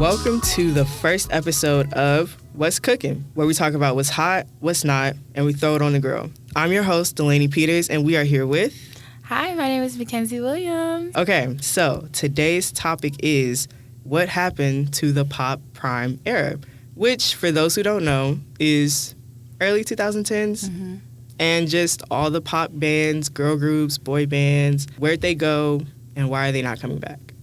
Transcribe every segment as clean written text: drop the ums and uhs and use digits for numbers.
Welcome to the first episode of What's Cooking, where we talk about what's hot, what's not, and we throw it on the grill. I'm your host, Delaney Peters, and we are here with... Hi, my name is Mackenzie Williams. Okay, so today's topic is what happened to the pop prime era, which, for those who don't know, is early 2010s. Mm-hmm. And just all the pop bands, girl groups, boy bands, where'd they go, and why are they not coming back?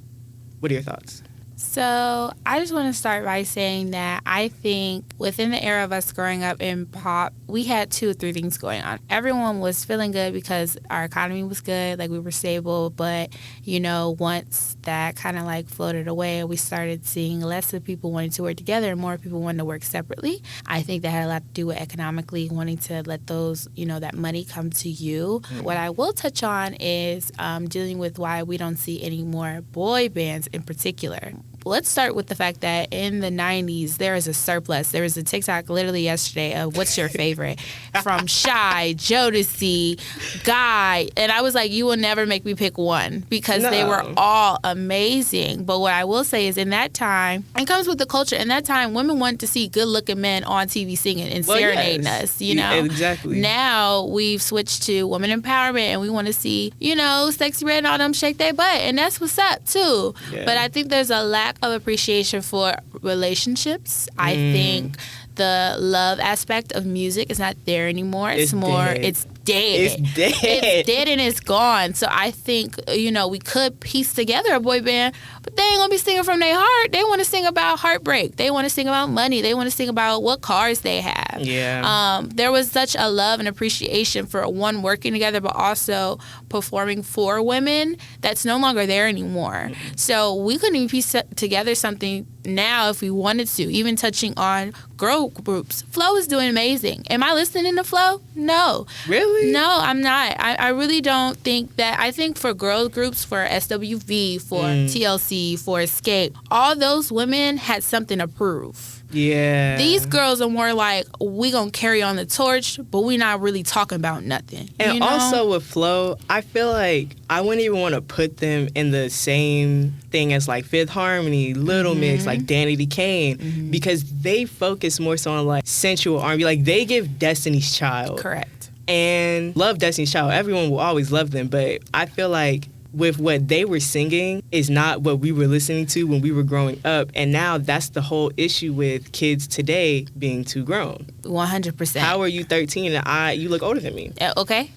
What are your thoughts? So I just want to start by saying that I think within the era of us growing up in pop, we had 2 or 3 things going on. Everyone was feeling good because our economy was good, like we were stable. But, you know, once that kind of like floated away, we started seeing less of people wanting to work together and more people wanting to work separately. I think that had a lot to do with economically wanting to let those, you know, that money come to you. Mm-hmm. What I will touch on is dealing with why we don't see any more boy bands in particular. Let's start with the fact that in the 90s, there is a surplus. There was a TikTok literally yesterday of what's your favorite from Shy, Jodeci, Guy. And I was like, you will never make me pick one because they were all amazing. But what I will say is in that time, it comes with the culture. In that time, women wanted to see good looking men on TV singing and serenading us, you know? Exactly. Now we've switched to women empowerment and we want to see, you know, Sexy Red and all them shake their butt. And that's what's up too. Yeah. But I think there's a lack of appreciation for relationships. I think the love aspect of music is not there anymore. It's dead. It's dead and it's gone. So I think, you know, we could piece together a boy band, but they ain't gonna be singing from their heart. They want to sing about heartbreak. They want to sing about money. They want to sing about what cars they have. Yeah. There was such a love and appreciation for one working together, but also performing for women that's no longer there anymore. So we couldn't even piece together something now if we wanted to, even touching on girl groups. Flo is doing amazing. Am I listening to Flo? No. Really? No, I'm not. I really don't think that. I think for girl groups, for SWV, for TLC, for Escape, all those women had something to prove. Yeah. These girls are more like, we gonna carry on the torch, but we not really talking about nothing. And you know? Also with Flo, I feel like I wouldn't even want to put them in the same thing as like Fifth Harmony, Little Mix, like Danny DeCane, because they focus more so on like sensual R&B. Like they give Destiny's Child. Correct. And love Destiny's Child. Everyone will always love them, but I feel like with what they were singing is not what we were listening to when we were growing up. And now that's the whole issue with kids today being too grown. 100%. How are you 13 and you look older than me? Okay.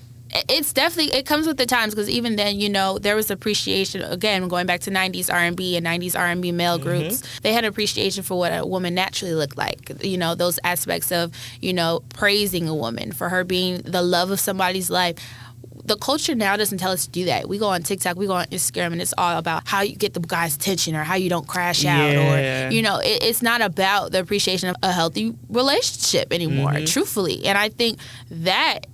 It's definitely, it comes with the times because even then, you know, there was appreciation, again, going back to 90s R&B and 90s R&B male groups, they had appreciation for what a woman naturally looked like. You know, those aspects of, you know, praising a woman for her being the love of somebody's life. The culture now doesn't tell us to do that. We go on TikTok, we go on Instagram, and it's all about how you get the guy's attention or how you don't crash out. Or, you know, it's not about the appreciation of a healthy relationship anymore, truthfully. And I think that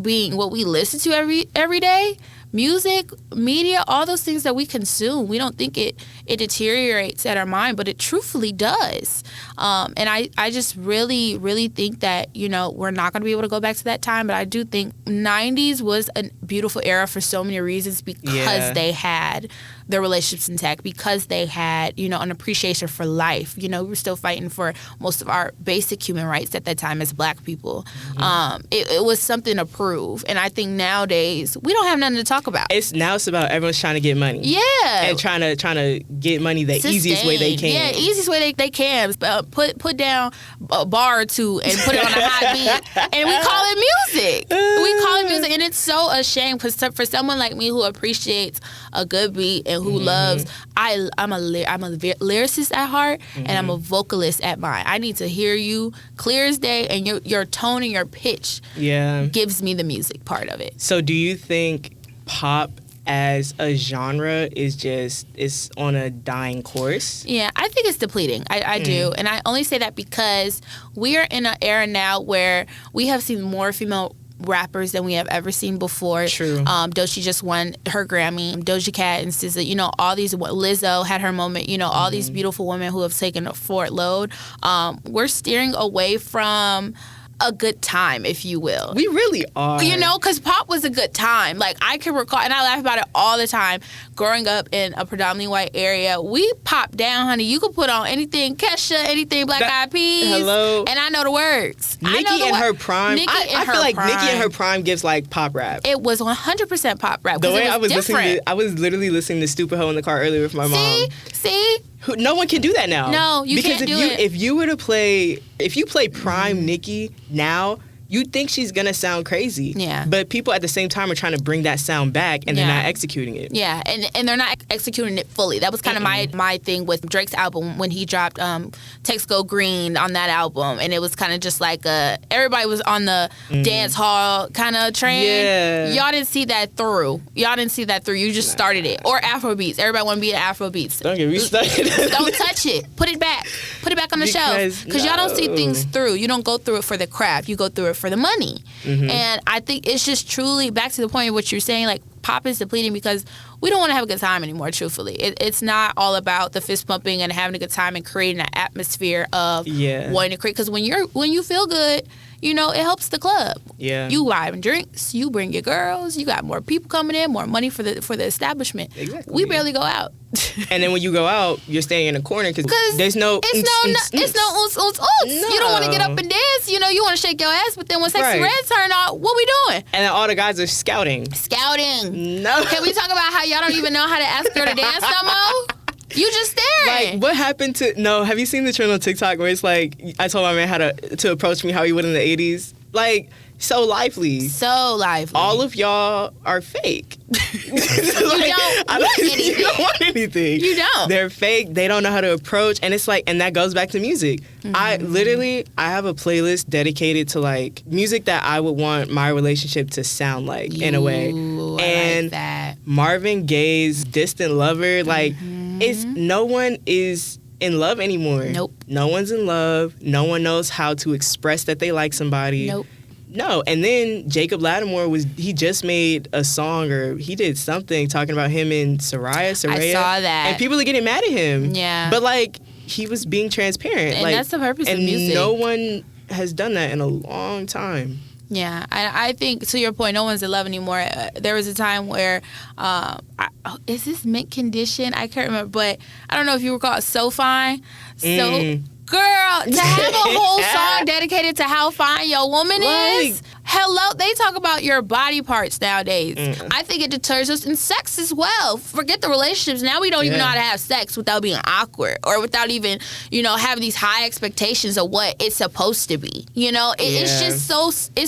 being what we listen to every day, music, media, all those things that we consume, we don't think it deteriorates at our mind, but it truthfully does. And I just really, really think that, you know, we're not going to be able to go back to that time, but I do think 90s was a beautiful era for so many reasons because they had their relationships intact, because they had, you know, an appreciation for life. You know, we were still fighting for most of our basic human rights at that time as Black people. It was something to prove. And I think nowadays, we don't have nothing to talk about. It's about everyone's trying to get money. Yeah. And trying to get money the easiest way they can. Yeah, easiest way they can. Put down a bar or two and put it on a high beat. And we call it music. And it's so a shame because for someone like me who appreciates a good beat and who loves, I'm a lyricist at heart and I'm a vocalist at mind. I need to hear you clear as day, and your tone and your pitch gives me the music part of it. So do you think pop as a genre is on a dying course? Yeah, I think it's depleting. I do. And I only say that because we are in an era now where we have seen more female rappers than we have ever seen before. True. Doechii just won her Grammy. Doja Cat and SZA, you know, all these, Lizzo had her moment, you know, all these beautiful women who have taken a forward load. We're steering away from a good time, if you will. We really are. You know, because pop was a good time. Like, I can recall, and I laugh about it all the time, growing up in a predominantly white area, we popped down, honey. You could put on anything Kesha, anything Black Eyed Peas. Hello. And I know the words. Nicki in her prime. I feel like Nicki in her prime gives like pop rap. It was 100% pop rap. The way I was literally listening to Stupid Hoe in the car earlier with my mom. See? No one can do that now. No, you can't do it. If you play prime Nicki now, you'd think she's gonna sound crazy. Yeah. But people at the same time are trying to bring that sound back, and they're not executing it. Yeah, and they're not executing it fully. That was kind of my thing with Drake's album when he dropped Text Go Green on that album, and it was kind of just like everybody was on the dance hall kind of train. Yeah. Y'all didn't see that through. You just started it. Or Afrobeats. Everybody want to be at Afrobeats. Don't get me started. Don't touch it. Put it back. Put it back on the shelf. Because y'all don't see things through. You don't go through it for the craft. You go through it for the money. And I think it's just truly back to the point of what you're saying, like pop is depleting because we don't want to have a good time anymore, truthfully. It's not all about the fist pumping and having a good time and creating an atmosphere of wanting to create, because when you feel good, you know, it helps the club. Yeah. You buy drinks, you bring your girls, you got more people coming in, more money for the establishment. Exactly. We barely go out. And then when you go out, you're staying in a corner because there's no No. You don't want to get up and dance. You know, you want to shake your ass, but then when Sexy Red turn on, what we doing? And then all the guys are scouting. No. Can we talk about how y'all don't even know how to ask her to dance no more? You just staring. Like, what happened to... No, have you seen the trend on TikTok where it's like, I told my man how to approach me how he would in the 80s? Like, so lively. So lively. All of y'all are fake. You don't want anything. You don't. They're fake. They don't know how to approach. And it's like... And that goes back to music. I have a playlist dedicated to, like, music that I would want my relationship to sound like, in a way. I like that. Marvin Gaye's Distant Lover, like... No one is in love anymore. Nope. No one's in love. No one knows how to express that they like somebody. Nope. No. And then Jacob Lattimore he just made a song, or he did something talking about him and Soraya. I saw that. And people are getting mad at him. Yeah. But like, he was being transparent. And that's the purpose of music. And no one has done that in a long time. Yeah, I think, to your point, no one's in love anymore. There was a time where, is this mint condition? I can't remember, but I don't know if you recall So Fine. Girl, to have a whole song dedicated to how fine your woman is. Hello, they talk about your body parts nowadays. I think it deters us in sex as well. Forget the relationships. Now we don't even know how to have sex without being awkward, or without even, you know, having these high expectations of what it's supposed to be. You know, it's just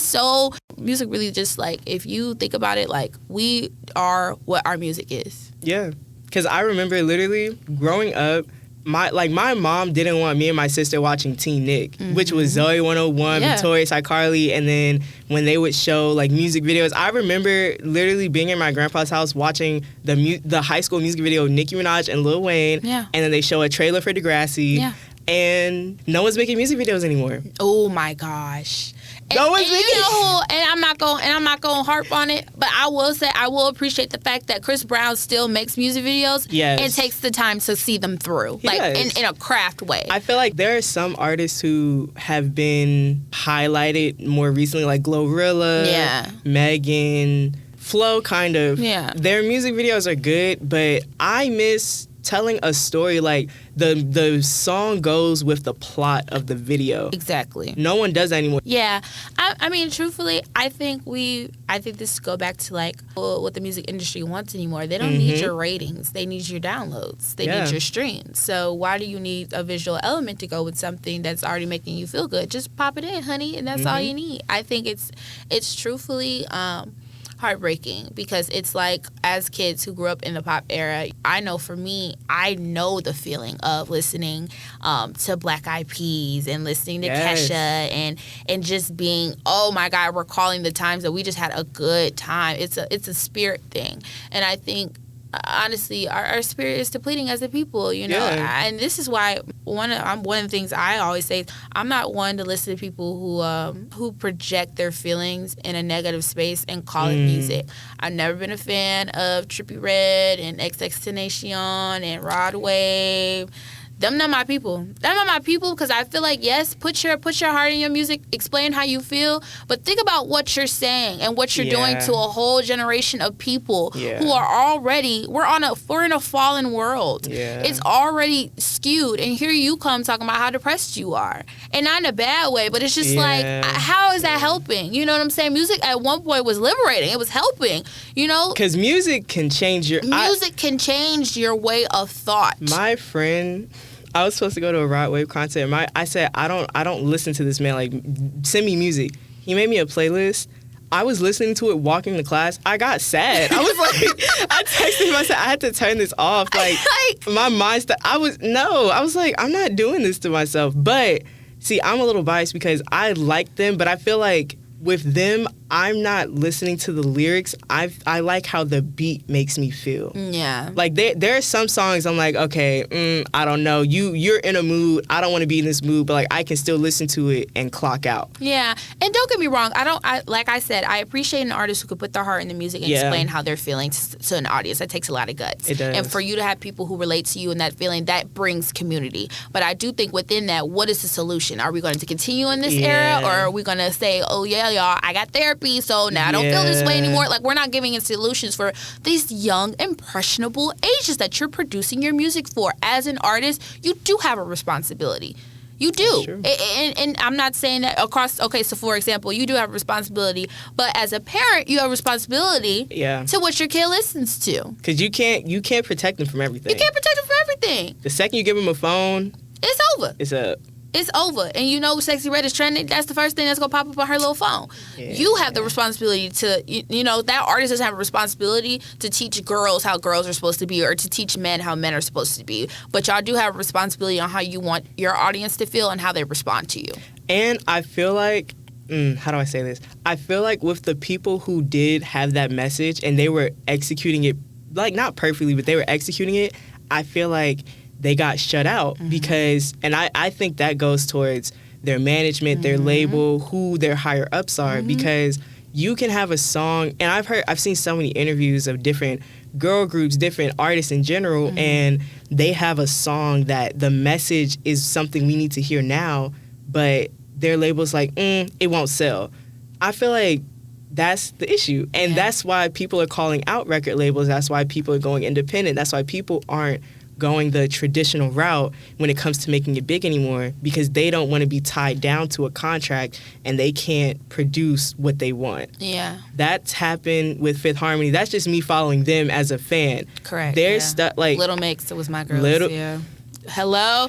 so, music really just, like, if you think about it, like, we are what our music is. Yeah, because I remember literally growing up, my mom didn't want me and my sister watching Teen Nick, which was Zoe 101, Victorious iCarly, and then when they would show like music videos, I remember literally being in my grandpa's house watching the High School Music video Nicki Minaj and Lil Wayne, and then they show a trailer for Degrassi, and no one's making music videos anymore. Oh my gosh. And I'm not gonna harp on it, but I will say I will appreciate the fact that Chris Brown still makes music videos and takes the time to see them through, in a craft way. I feel like there are some artists who have been highlighted more recently, like Glorilla, Megan, Flo, kind of. Yeah. Their music videos are good, but I miss telling a story. Like the song goes with the plot of the video. Exactly. No one does that anymore. Yeah. I mean, truthfully, I think this go back to like what the music industry wants anymore. They don't need your ratings. They need your downloads. They need your streams. So why do you need a visual element to go with something that's already making you feel good? Just pop it in, honey, and that's all you need. I think it's truthfully heartbreaking, because it's like, as kids who grew up in the pop era, I know for me, I know the feeling of listening to Black Eyed Peas and listening to Kesha and just being, oh my God, recalling the times that we just had a good time. It's a spirit thing, and I think honestly our spirit is depleting as a people, you know. And this is why one of the things I always say is I'm not one to listen to people who project their feelings in a negative space and call it music. I've never been a fan of Trippie Redd and XXXTentacion and Rod Wave. them not my people. Them not my people because I feel like, yes, put your heart in your music, explain how you feel, but think about what you're saying and what you're doing to a whole generation of people who are already, we're in a fallen world. Yeah. It's already skewed, and here you come talking about how depressed you are. And not in a bad way, but it's just like, how is that helping? You know what I'm saying? Music at one point was liberating. It was helping, you know? Because music can change your... Music can change your way of thought. My friend... I was supposed to go to a Rod Wave concert. I said, I don't listen to this man. Like, send me music. He made me a playlist. I was listening to it walking to class. I got sad. I was like, I texted him. I said, I had to turn this off. Like my mind, I was like, I'm not doing this to myself. But see, I'm a little biased because I like them, but I feel like with them, I'm not listening to the lyrics. I like how the beat makes me feel. Yeah. Like there are some songs I'm like, okay, I don't know. You're in a mood. I don't want to be in this mood, but like I can still listen to it and clock out. Yeah. And don't get me wrong. Like I said, I appreciate an artist who could put their heart in the music and explain how they're feeling to an audience. That takes a lot of guts. It does. And for you to have people who relate to you and that feeling, that brings community. But I do think within that, what is the solution? Are we going to continue in this era, or are we going to say, oh yeah, y'all, I got therapy, so now I don't feel this way anymore? Like, we're not giving it solutions for these young, impressionable ages that you're producing your music for. As an artist, you do have a responsibility. You do. And I'm not saying that across, okay, so for example, you do have a responsibility, but as a parent, you have a responsibility to what your kid listens to. Because you can't protect them from everything. You can't protect them from everything. The second you give them a phone, it's over. It's up. It's over. And you know Sexy Red is trending. That's the first thing that's going to pop up on her little phone. Yeah. You have the responsibility to, you know, that artist doesn't have a responsibility to teach girls how girls are supposed to be or to teach men how men are supposed to be. But y'all do have a responsibility on how you want your audience to feel and how they respond to you. And I feel like, how do I say this? I feel like with the people who did have that message and they were executing it, like not perfectly, but they were executing it, I feel like they got shut out because, and I think that goes towards their management, their label, who their higher ups are, because you can have a song, and I've seen so many interviews of different girl groups, different artists in general, and they have a song that the message is something we need to hear now, but their label's like, it won't sell. I feel like that's the issue, and that's why people are calling out record labels. That's why people are going independent. That's why people aren't going the traditional route when it comes to making it big anymore, because they don't want to be tied down to a contract and they can't produce what they want. Yeah. That's happened with Fifth Harmony. That's just me following them as a fan. Correct. There's stuff like Little Mix, it was my girl. Yeah. Hello?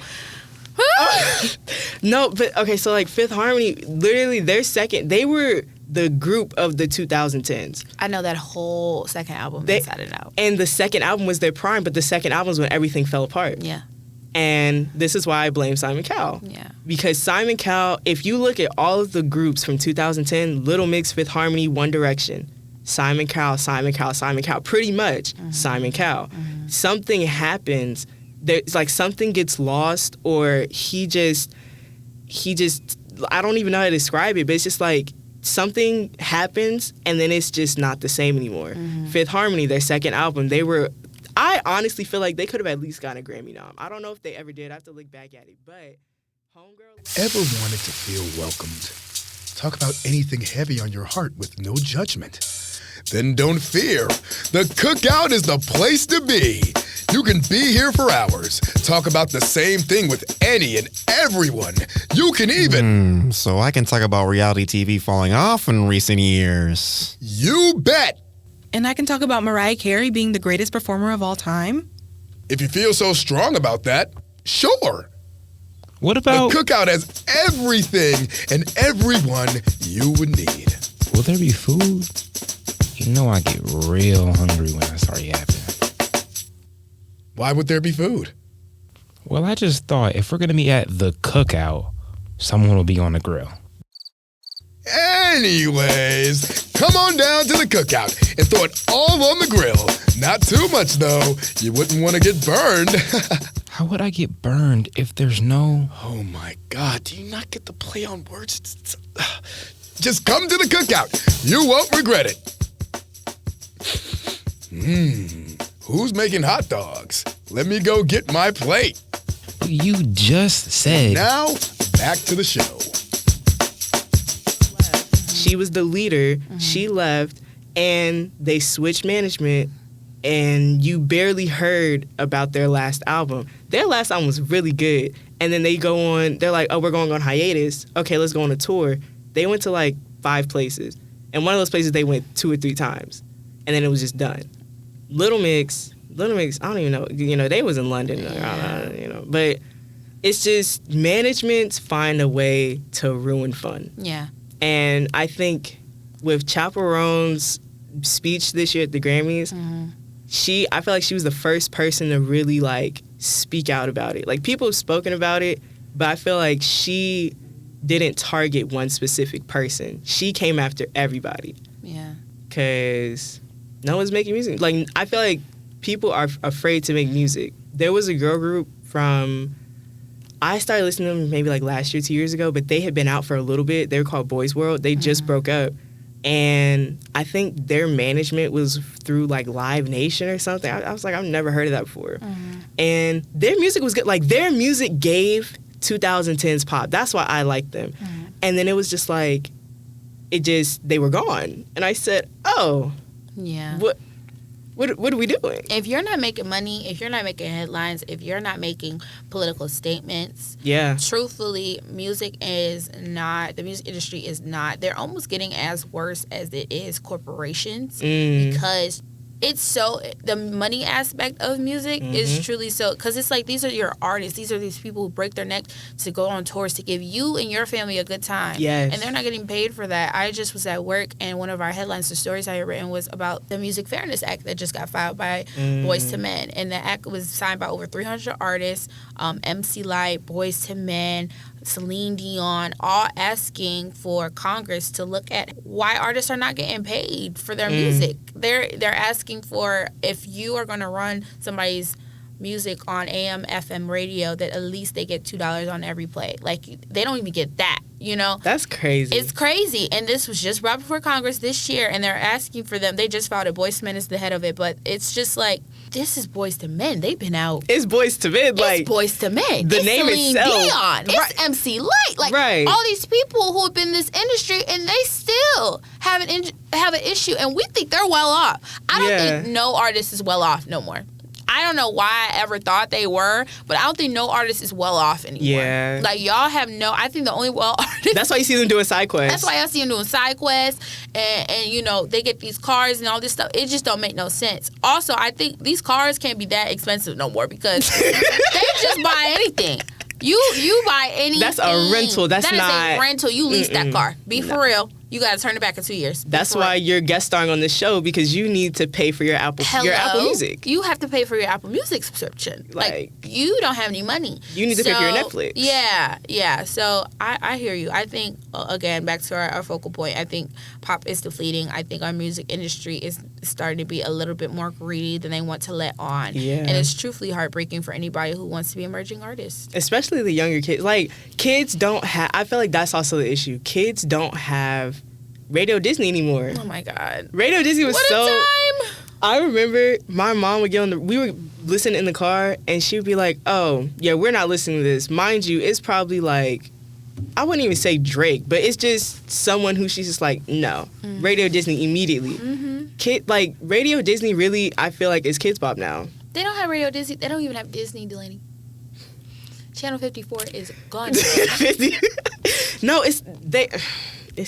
No, but okay, so like Fifth Harmony, literally they were the group of the 2010s. I know that whole second album inside and out. And the second album was their prime, but the second album was when everything fell apart. Yeah. And this is why I blame Simon Cowell. Yeah. Because Simon Cowell, if you look at all of the groups from 2010, Little Mix, Fifth Harmony, One Direction, Simon Cowell, pretty much Simon Cowell. Something happens, there's like something gets lost, or he just, I don't even know how to describe it, but it's just like, something happens and then it's just not the same anymore. Fifth Harmony, their second album, I honestly feel like they could have at least gotten a Grammy nom. I don't know if they ever did. I have to look back at it. But Homegirl... Ever wanted to feel welcomed? Talk about anything heavy on your heart with no judgment. Then don't fear. The Cookout is the place to be. You can be here for hours. Talk about the same thing with any and everyone. You can even... So I can talk about reality TV falling off in recent years. You bet! And I can talk about Mariah Carey being the greatest performer of all time? If you feel so strong about that, sure. What about... The Cookout has everything and everyone you would need. Will there be food? You know I get real hungry when I start yapping. Why would there be food? Well, I just thought if we're going to be at the Cookout, someone will be on the grill. Anyways, come on down to the Cookout and throw it all on the grill. Not too much, though. You wouldn't want to get burned. How would I get burned if there's no... Oh, my God. Do you not get the play on words? Just come to the Cookout. You won't regret it. Who's making hot dogs? Let me go get my plate. You just said. Now, back to the show. She was the leader. She left, and they switched management, and you barely heard about their last album. Their last album was really good, and then they go on. They're like, "Oh, we're going on hiatus. Okay, let's go on a tour." They went to like 5 places, and one of those places they went 2 or 3 times, and then it was just done. Little Mix, I don't even know. You know, they was in London. You know, but it's just managements find a way to ruin fun. Yeah. And I think with Chaperone's speech this year at the Grammys, I feel like she was the first person to really like speak out about it. Like people have spoken about it, but I feel like she didn't target one specific person. She came after everybody. Yeah. Because no one's making music. Like I feel like people are afraid to make music. There was a girl group I started listening to them maybe like last year, 2 years ago, but they had been out for a little bit. They were called Boys World. They just broke up. And I think their management was through like Live Nation or something. I was like, I've never heard of that before. And their music was good. Like their music gave 2010s pop. That's why I liked them. And then it was just like, they were gone. And I said, oh, yeah. What are we doing? If you're not making money, if you're not making headlines, if you're not making political statements, truthfully, the music industry is not. They're almost getting as worse as it is corporations because it's so, the money aspect of music is truly so, because it's like, these are your artists. These are these people who break their neck to go on tours to give you and your family a good time. Yes. And they're not getting paid for that. I just was at work, and one of our headlines, the stories I had written, was about the Music Fairness Act that just got filed by Boyz II Men. And the act was signed by over 300 artists, MC Lyte, Boyz II Men, Celine Dion, all asking for Congress to look at why artists are not getting paid for their music. They're asking for, if you are going to run somebody's music on AM, FM radio, that at least they get $2 on every play. Like, they don't even get that, you know? That's crazy. It's crazy. And this was just brought before Congress this year, and they're asking for them. They just filed it. Boyz II Men is the head of it, but it's just like, this is Boyz II Men. They've been out. It's Boyz II Men. Like, it's Boyz II Men. The it's name Celine itself. Dion. It's MC Lyte. Like, all these people who have been in this industry, and they still have an issue, and we think they're well off. I don't think no artist is well off no more. I don't know why I ever thought they were, but I don't think no artist is well off anymore. Yeah. Like, y'all have I think the only well artist. That's why you see them doing side quests. That's why I see them doing side quests, and you know, they get these cars and all this stuff. It just don't make no sense. Also, I think these cars can't be that expensive no more because they just buy anything. You buy anything. That's a rental. That is a rental. You lease that car. Be for real. You got to turn it back in 2 years. That's why you're guest starring on this show, because you need to pay for your Apple Music. You have to pay for your Apple Music subscription. Like you don't have any money. You need to pay for your Netflix. Yeah. So I hear you. I think, again, back to our focal point, I think pop is deflating. I think our music industry is starting to be a little bit more greedy than they want to let on. Yeah. And it's truthfully heartbreaking for anybody who wants to be emerging artists. Especially the younger kids. Like, kids don't have, I feel like that's also the issue. Kids don't have Radio Disney anymore. Oh my God. Radio Disney was what a time. I remember my mom would get we would listen in the car, and she would be like, oh, yeah, we're not listening to this. Mind you, it's probably like, I wouldn't even say Drake, but it's just someone who she's just like, no. Radio Disney immediately. Radio Disney really, I feel like, is Kids Bop now. They don't have Radio Disney. They don't even have Disney, Delaney. Channel 54 is gone. No, it's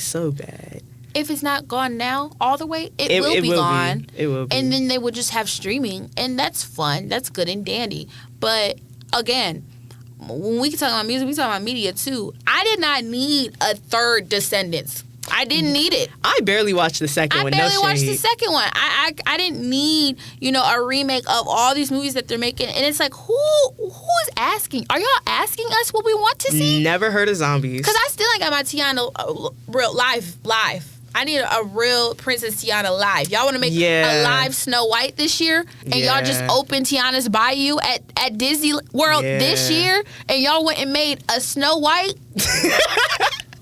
so bad. If it's not gone now, all the way, it will be gone. It will be. And then they will just have streaming, and that's fun. That's good and dandy. But again, when we talk about music, we talk about media too. I did not need a third Descendants. I didn't need it. I barely watched the second one. I barely watched the second one. I didn't need, a remake of all these movies that they're making. And it's like, who is asking? Are y'all asking us what we want to see? Never heard of Zombies. Because I still ain't got my Tiana real live. I need a real Princess Tiana live. Y'all want to make a live Snow White this year? And y'all just opened Tiana's Bayou at Disney World this year? And y'all went and made a Snow White?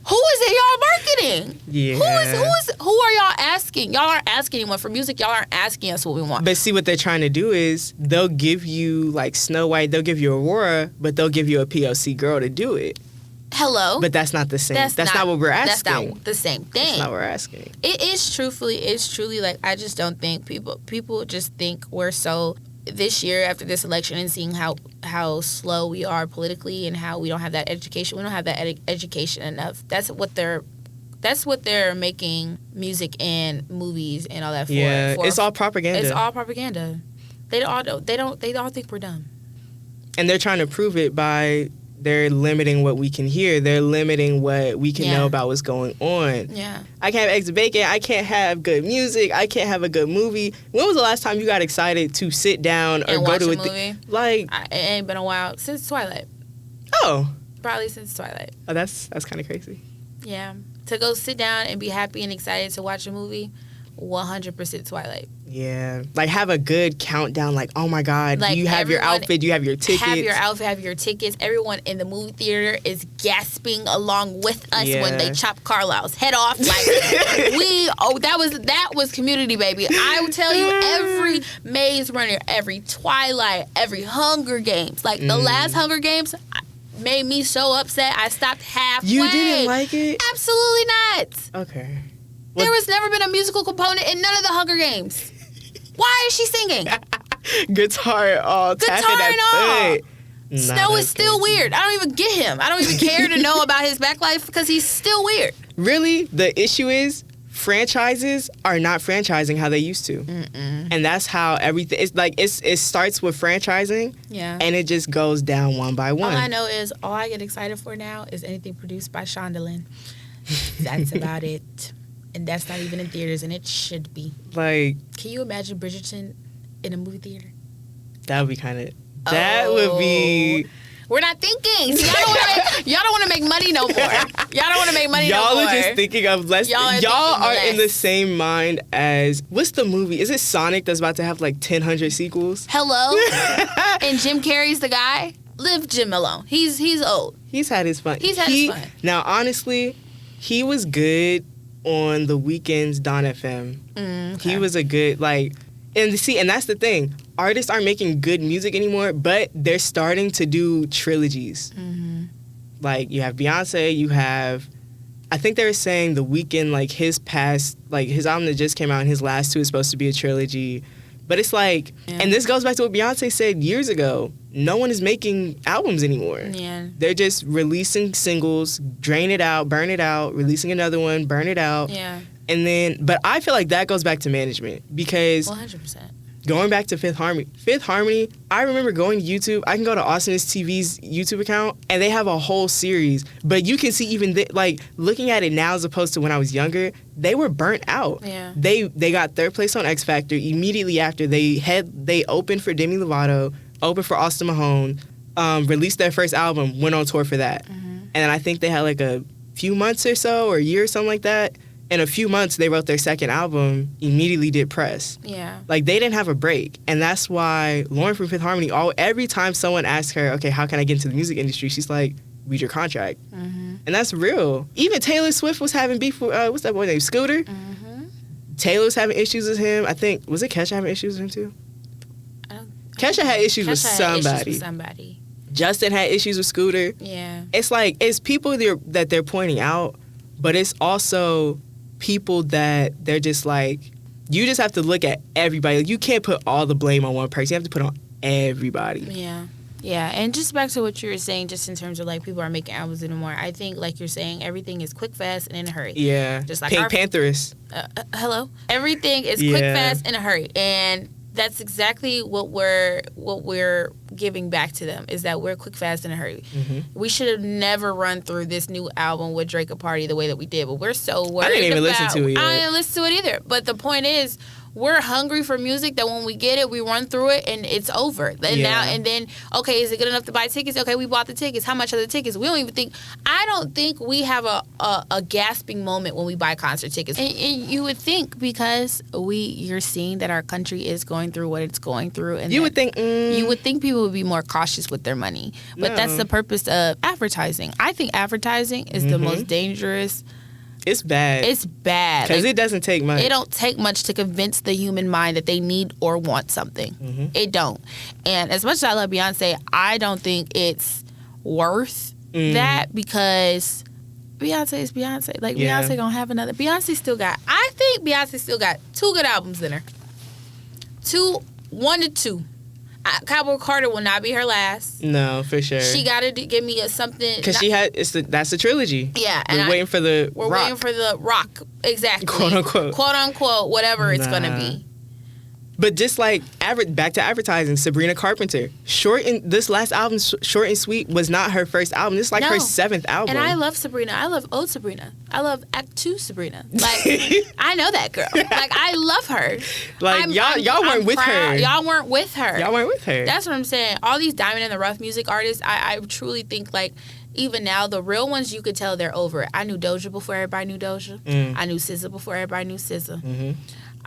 Who is it y'all marketing? Yeah. Who are y'all asking? Y'all aren't asking anyone for music. Y'all aren't asking us what we want. But see, what they're trying to do is they'll give you like Snow White, they'll give you Aurora, but they'll give you a POC girl to do it. Hello. But that's not the same. That's not what we're asking. That's not the same thing. That's not what we're asking. It's truly like, I just don't think people just think we're so, this year after this election and seeing how slow we are politically and how we don't have that education. We don't have that education enough. That's what they're making music and movies and all that for. Yeah, it's all propaganda. It's all propaganda. They all think we're dumb. And they're trying to prove it by they're limiting what we can hear. They're limiting what we can know about what's going on. Yeah. I can't have eggs and bacon. I can't have good music. I can't have a good movie. When was the last time you got excited to sit down or and go watch to a movie? Like, it ain't been a while since Twilight. Oh. Probably since Twilight. Oh, that's kind of crazy. Yeah. To go sit down and be happy and excited to watch a movie, 100% Twilight. Yeah. Like, have a good countdown. Like, oh, my God. Like, you have your outfit. You have your tickets. Have your outfit. Have your tickets. Everyone in the movie theater is gasping along with us when they chop Carlisle's head off. Like, that was Community, baby. I will tell you, every Maze Runner, every Twilight, every Hunger Games. Like, the last Hunger Games made me so upset. I stopped halfway. You didn't like it? Absolutely not. Okay. There was never been a musical component in none of the Hunger Games. Why is she singing? Guitar all tapping that foot. Snow is still weird. I don't even get him. I don't even care to know about his back life because he's still weird. Really, the issue is franchises are not franchising how they used to. And that's how everything, it's like, it starts with franchising, and it just goes down one by one. All I know is, all I get excited for now is anything produced by Shonda. That's about it. And that's not even in theaters, and it should be. Like, can you imagine Bridgerton in a movie theater? That would be kind of, that would be... We're not thinking. See, y'all don't want to make money no more. Y'all don't want to make money no more. Y'all are just thinking of less. Y'all are in the same mind as, what's the movie? Is it Sonic that's about to have like 1,000 sequels? Hello? And Jim Carrey's the guy? Leave Jim alone. He's old. He's had his fun. His fun. Now, honestly, he was good on the weekends, Dawn FM. Okay. He was a good, like, and that's the thing. Artists aren't making good music anymore, but they're starting to do trilogies. Like, you have Beyonce, you have, I think they were saying The Weeknd, like, his album that just came out and his last two is supposed to be a trilogy. But it's like, and this goes back to what Beyonce said years ago, no one is making albums anymore. Yeah. They're just releasing singles, drain it out, burn it out, releasing another one, burn it out. Yeah. And then, but I feel like that goes back to management because 100%. Going back to Fifth Harmony, I remember going to YouTube. I can go to Awesomeness TV's YouTube account, and they have a whole series. But you can see even, like, looking at it now as opposed to when I was younger, they were burnt out. Yeah. They got third place on X Factor immediately after they opened for Demi Lovato, opened for Austin Mahone, released their first album, went on tour for that. And then I think they had like a few months or so, or a year or something like that. In a few months, they wrote their second album, immediately did press. Yeah. Like, they didn't have a break. And that's why Lauren from Fifth Harmony, every time someone asks her, okay, how can I get into the music industry? She's like, read your contract. And that's real. Even Taylor Swift was having beef with, what's that boy name, Scooter? Taylor was having issues with him. I think, was it Kesha having issues with him too? Kesha had issues with somebody. Justin had issues with Scooter. Yeah. It's like, it's people that they're pointing out, but it's also people that they're just like, you just have to look at everybody. Like, you can't put all the blame on one person. You have to put on everybody. Yeah. Yeah, and just back to what you were saying, just in terms of, like, people aren't making albums anymore. I think, like you're saying, everything is quick, fast, and in a hurry. Yeah. Just like Pink Panthers. Hello? Everything is quick, fast, in a hurry. And that's exactly what we're giving back to them, is that we're quick, fast, in a hurry. We should have never run through this new album with Drake a Party the way that we did, but we're so worried I didn't even listen to it yet. I didn't listen to it either. But the point is, we're hungry for music that when we get it, we run through it and it's over. And then, okay, is it good enough to buy tickets? Okay, we bought the tickets. How much are the tickets? We don't even think. I don't think we have a gasping moment when we buy concert tickets. And you would think because you're seeing that our country is going through what it's going through, and you would think people would be more cautious with their money. But that's the purpose of advertising. I think advertising is the most dangerous. It's bad. It's bad. Because it doesn't take much. It don't take much to convince the human mind that they need or want something. It don't. And as much as I love Beyonce, I don't think it's worth that because Beyonce is Beyonce. Like, Beyonce gonna have another. I think Beyonce still got 2 good albums in her. 1 to 2. Cowboy Carter will not be her last. No, for sure. She got to give me something. Because that's the trilogy. Yeah. We're waiting for the We're rock. waiting for the rock. Exactly. Quote unquote. Quote unquote, whatever it's going to be. But just like back to advertising, Sabrina Carpenter. This last album, Short and Sweet, was not her first album. This is like her 7th album. And I love Sabrina. I love old Sabrina. I love Act 2 Sabrina. Like, I know that girl. Like, I love her. Like, y'all weren't with her. Y'all weren't with her. Y'all weren't with her. That's what I'm saying. All these Diamond in the Rough music artists, I truly think, like, even now, the real ones, you could tell they're over it. I knew Doja before everybody knew Doja. I knew SZA before everybody knew SZA.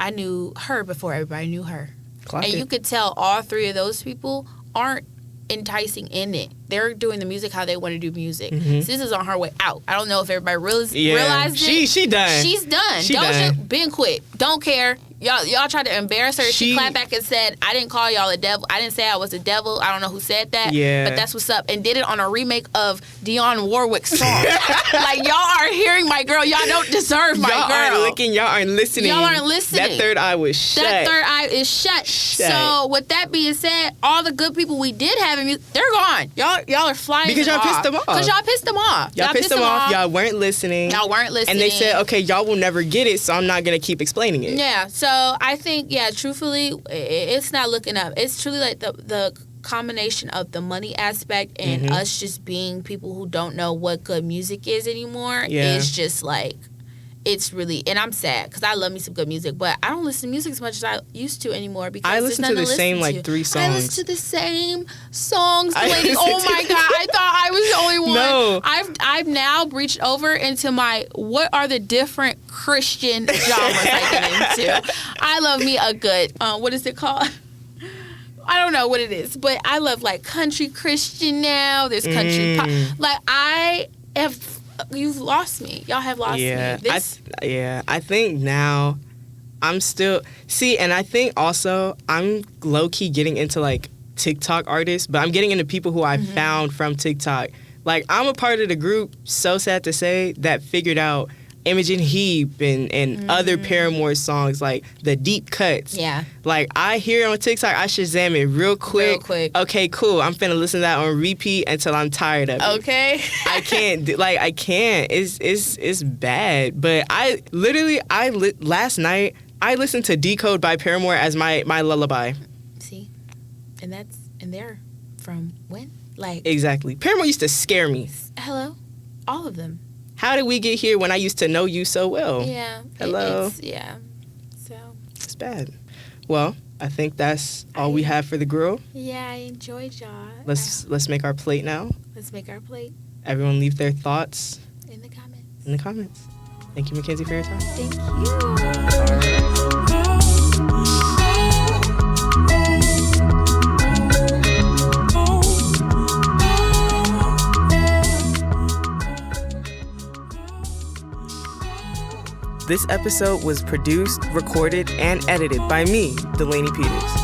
I knew her before everybody knew her. Classic. And you could tell all 3 of those people aren't enticing in it. They're doing the music how they want to do music. SZA's on her way out. I don't know if everybody realized it. She done. She's done. She Doja done. been quit. Don't care. Y'all tried to embarrass her. She clapped back and said, I didn't call y'all a devil. I didn't say I was a devil. I don't know who said that. Yeah. But that's what's up. And did it on a remake of Dionne Warwick's song. Like, y'all are hearing my girl. Y'all don't deserve my girl. Y'all aren't listening. Y'all aren't listening. That third eye was shut. That third eye is shut. So with that being said, all the good people we did have in music, they're gone. Y'all are flying Because y'all pissed them off. Because y'all pissed them off. Y'all pissed them off. Y'all weren't listening. And they said, okay, y'all will never get it, so I'm not going to keep explaining it. Yeah. So I think, truthfully, it's not looking up. It's truly like the combination of the money aspect and us just being people who don't know what good music is anymore. Yeah. It's just like, it's really, and I'm sad because I love me some good music, but I don't listen to music as much as I used to anymore because I listen to the same like 3 songs. I listen to the same songs. Oh my God, I thought I was the only one. No. I've now breached over into my, what are the different Christian genres I get into? I love me a good, what is it called? I don't know what it is, but I love like country Christian now. There's country pop. Like you've lost me. Y'all have lost me. I think now I'm still and I think also I'm low key getting into like TikTok artists, but I'm getting into people who I found from TikTok. Like, I'm a part of the group, so sad to say, that figured out Imogen Heap and other Paramore songs, like the deep cuts. Yeah. Like, I hear it on TikTok, I Shazam it real quick. Okay, cool. I'm finna listen to that on repeat until I'm tired of it. Okay. I can't. I can't. It's bad. But last night, I listened to Decode by Paramore as my lullaby. See? And they're from when? Like, exactly. Paramore used to scare me. Hello? All of them. How did we get here when I used to know you so well? Yeah. Hello? So. It's bad. Well, I think that's all we have for the grill. Yeah, I enjoyed y'all. Let's make our plate now. Let's make our plate. Everyone leave their thoughts in the comments. Thank you, Mackenzie, for your time. Thank you. This episode was produced, recorded, and edited by me, Delaney Peters.